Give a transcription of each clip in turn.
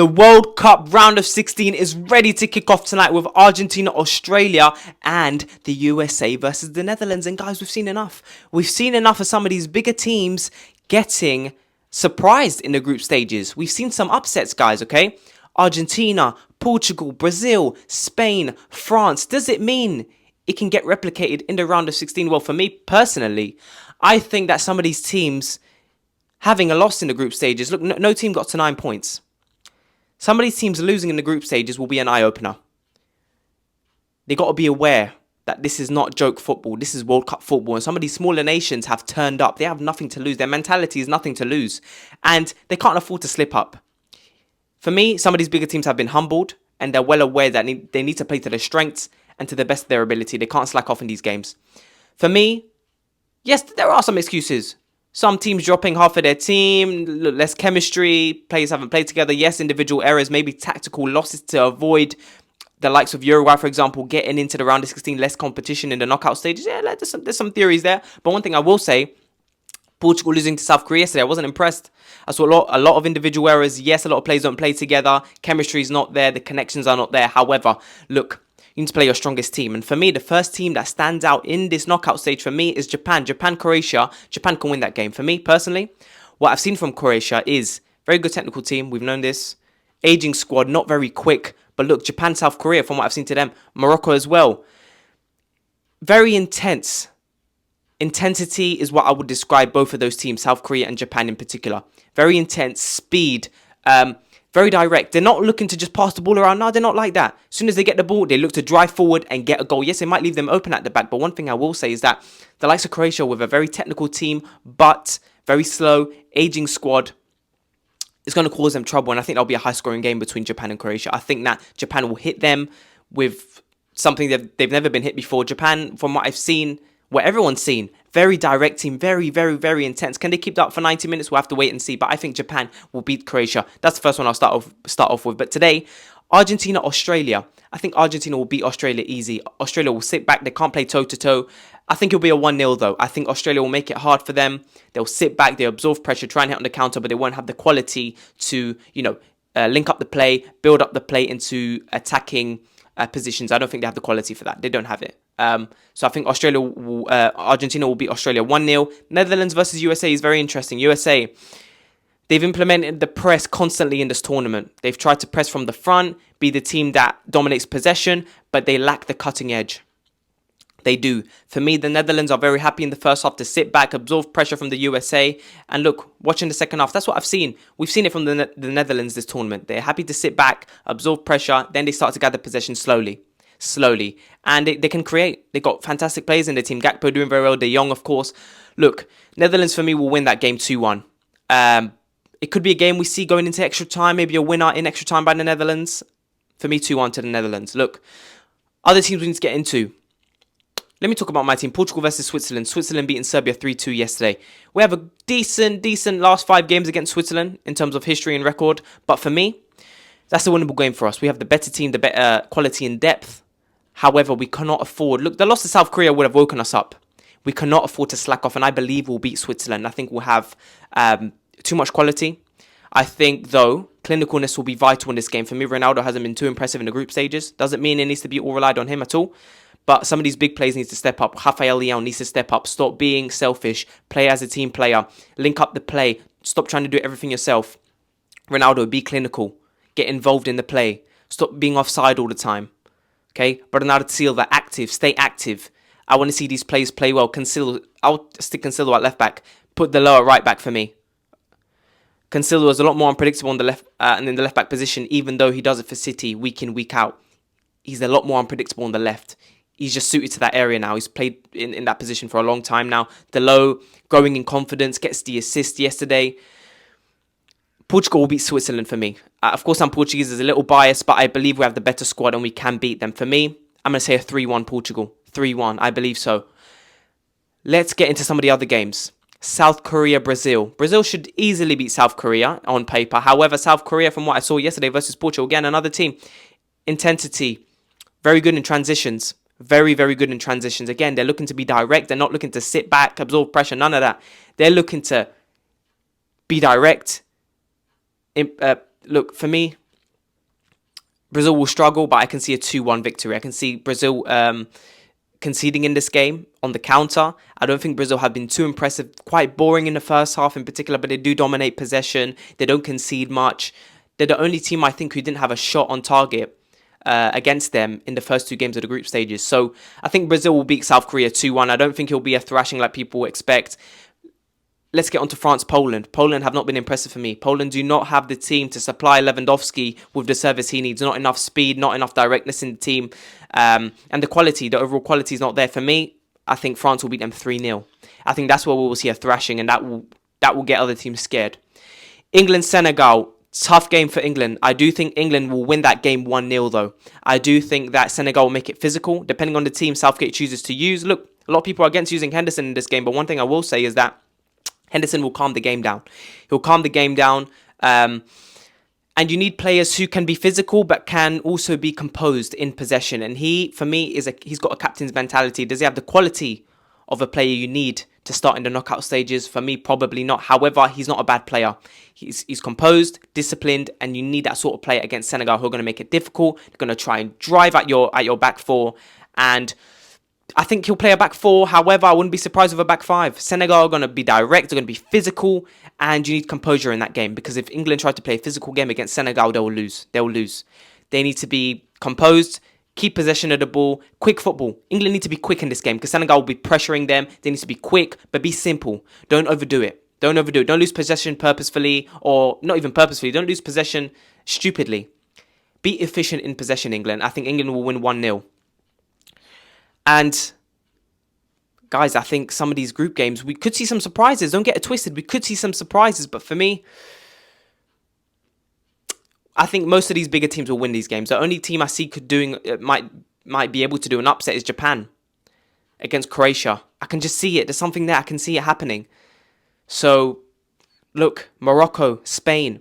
The World Cup round of 16 is ready to kick off tonight with Argentina, Australia, and the USA versus the Netherlands. And guys, we've seen enough. We've seen enough of some of these bigger teams getting surprised in the group stages. We've seen some upsets, guys, okay? Argentina, Portugal, Brazil, Spain, France. Does it mean it can get replicated in the round of 16? Well, for me personally, I think that some of these teams having a loss in the group stages, look, no team got to 9 points. Some of these teams losing in the group stages will be an eye-opener. They got to be aware that this is not joke football. This is World Cup football. And some of these smaller nations have turned up. They have nothing to lose. Their mentality is nothing to lose. And they can't afford to slip up. For me, some of these bigger teams have been humbled. And they're well aware that they need to play to their strengths and to the best of their ability. They can't slack off in these games. For me, yes, there are some excuses. Some teams dropping half of their team, less chemistry, players haven't played together. Yes, individual errors, maybe tactical losses to avoid the likes of Uruguay, for example, getting into the round of 16, less competition in the knockout stages. Yeah, there's some theories there. But one thing I will say, Portugal losing to South Korea yesterday, I wasn't impressed. I saw a lot of individual errors. Yes, a lot of players don't play together. Chemistry is not there. The connections are not there. However, look, you need to play your strongest team. And for me, the first team that stands out in this knockout stage for me is Japan. Japan-Croatia. Japan can win that game. For me, personally, what I've seen from Croatia is very good technical team. We've known this. Aging squad, not very quick. But look, Japan-South Korea, from what I've seen to them. Morocco as well. Very intense. Intensity is what I would describe both of those teams, South Korea and Japan in particular. Very intense, speed, very direct. They're not looking to just pass the ball around. No, they're not like that. As soon as they get the ball, they look to drive forward and get a goal. Yes, they might leave them open at the back. But one thing I will say is that the likes of Croatia with a very technical team, but very slow, aging squad, is going to cause them trouble. And I think that'll be a high-scoring game between Japan and Croatia. I think that Japan will hit them with something that they've never been hit before. Japan, from what I've seen, what everyone's seen, very direct team, very, very, very intense. Can they keep that up for 90 minutes? We'll have to wait and see. But I think Japan will beat Croatia. That's the first one I'll start off with. But today, Argentina, Australia. I think Argentina will beat Australia easy. Australia will sit back. They can't play toe-to-toe. I think it'll be a 1-0 though. I think Australia will make it hard for them. They'll sit back. They'll absorb pressure, try and hit on the counter, but they won't have the quality to, link up the play, build up the play into attacking positions. I don't think they have the quality for that. They don't have it. So I think Argentina will beat Australia 1-0. Netherlands versus USA is very interesting. USA, they've implemented the press constantly in this tournament. They've tried to press from the front, be the team that dominates possession, but they lack the cutting edge. They do. For me, the Netherlands are very happy in the first half to sit back, absorb pressure from the USA. And look, watching the second half, that's what I've seen. We've seen it from the Netherlands this tournament. They're happy to sit back, absorb pressure, then they start to gather possession slowly. And they can create. They've got fantastic players in the team. Gakpo doing very well. De Jong, of course. Look, Netherlands for me will win that game 2-1. It could be a game we see going into extra time. Maybe a winner in extra time by the Netherlands. For me, 2-1 to the Netherlands. Look, other teams we need to get into. Let me talk about my team. Portugal versus Switzerland. Switzerland beating Serbia 3-2 yesterday. We have a decent last 5 games against Switzerland in terms of history and record. But for me, that's a winnable game for us. We have the better team, the better quality and depth. However, we cannot afford... Look, the loss to South Korea would have woken us up. We cannot afford to slack off, and I believe we'll beat Switzerland. I think we'll have too much quality. I think, though, clinicalness will be vital in this game. For me, Ronaldo hasn't been too impressive in the group stages. Doesn't mean it needs to be all relied on him at all. But some of these big players need to step up. Rafael Leão needs to step up. Stop being selfish. Play as a team player. Link up the play. Stop trying to do everything yourself. Ronaldo, be clinical. Get involved in the play. Stop being offside all the time. Okay? Bernardo Silva, active. Stay active. I want to see these players play well. I'll stick Cancelo at left back. Put the lower right back for me. Cancelo is a lot more unpredictable on the left and in the left back position, even though he does it for City week in, week out. He's a lot more unpredictable on the left. He's just suited to that area now. He's played in that position for a long time now. Dalot, growing in confidence, gets the assist yesterday. Portugal will beat Switzerland for me. Of course, I'm Portuguese. There's a little bias, but I believe we have the better squad and we can beat them. For me, I'm going to say a 3-1 Portugal. 3-1. I believe so. Let's get into some of the other games. South Korea, Brazil. Brazil should easily beat South Korea on paper. However, South Korea, from what I saw yesterday versus Portugal, again, another team. Intensity. Very good in transitions. Very, very good in transitions. Again, they're looking to be direct. They're not looking to sit back, absorb pressure, none of that. They're looking to be direct. Look, for me, Brazil will struggle, but I can see a 2-1 victory. I can see Brazil conceding in this game on the counter. I don't think Brazil have been too impressive. Quite boring in the first half in particular, but they do dominate possession. They don't concede much. They're the only team, I think, who didn't have a shot on target against them in the first 2 games of the group stages. So I think Brazil will beat South Korea 2-1. I don't think it'll be a thrashing like people expect. Let's get on to France-Poland. Poland have not been impressive for me. Poland do not have the team to supply Lewandowski with the service he needs. Not enough speed, not enough directness in the team. And the overall quality is not there. For me, I think France will beat them 3-0. I think that's where we will see a thrashing, and that will get other teams scared. England-Senegal. Tough game for England. I do think England will win that game 1-0 though. I do think that Senegal will make it physical, depending on the team Southgate chooses to use. Look, a lot of people are against using Henderson in this game, but one thing I will say is that Henderson will calm the game down. He'll calm the game down. And you need players who can be physical but can also be composed in possession. And he, for me, he's got a captain's mentality. Does he have the quality of a player you need to start in the knockout stages? For me, probably not. However, he's not a bad player. He's composed, disciplined, and you need that sort of player against Senegal who are going to make it difficult. They're going to try and drive at your back four. And I think he'll play a back four. However, I wouldn't be surprised with a back five. Senegal are going to be direct. They're going to be physical. And you need composure in that game. Because if England try to play a physical game against Senegal, they will lose. They will lose. They need to be composed, keep possession of the ball, quick football. England need to be quick in this game because Senegal will be pressuring them. They need to be quick, but be simple. Don't overdo it. Don't overdo it. Don't lose possession purposefully, or not even purposefully. Don't lose possession stupidly. Be efficient in possession, England. I think England will win 1-0. And guys, I think some of these group games, we could see some surprises. Don't get it twisted. We could see some surprises. But for me, I think most of these bigger teams will win these games. The only team I see might be able to do an upset is Japan against Croatia. I can just see it. There's something there. I can see it happening. So, look, Morocco, Spain.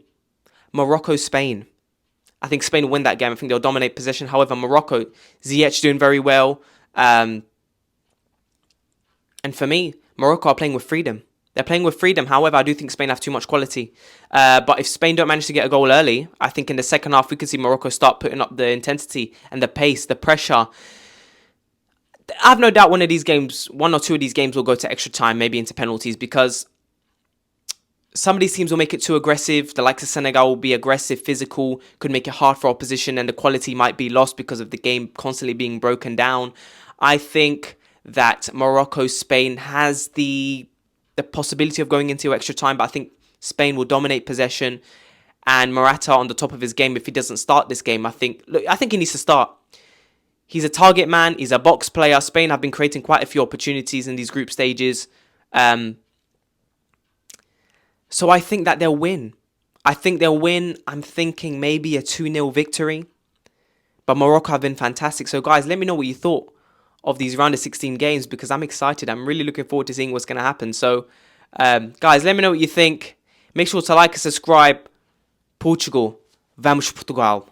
Morocco, Spain. I think Spain will win that game. I think they'll dominate possession. However, Morocco, Ziyech doing very well. And for me, Morocco are playing with freedom. They're playing with freedom. However, I do think Spain have too much quality. But if Spain don't manage to get a goal early, I think in the second half, we could see Morocco start putting up the intensity and the pace, the pressure. I have no doubt one or two of these games will go to extra time, maybe into penalties, because some of these teams will make it too aggressive. The likes of Senegal will be aggressive, physical, could make it hard for opposition, and the quality might be lost because of the game constantly being broken down. I think that Morocco, Spain has the possibility of going into extra time, but I think Spain will dominate possession, and Morata on the top of his game. If he doesn't start this game, I think he needs to start. He's a target man. He's a box player. Spain have been creating quite a few opportunities in these group stages. So I think that they'll win. I'm thinking maybe a 2-0 victory. But Morocco have been fantastic. So guys, let me know what you thought of these round of 16 games, because I'm excited. I'm really looking forward to seeing what's going to happen. So, guys, let me know what you think. Make sure to like and subscribe. Portugal. Vamos Portugal.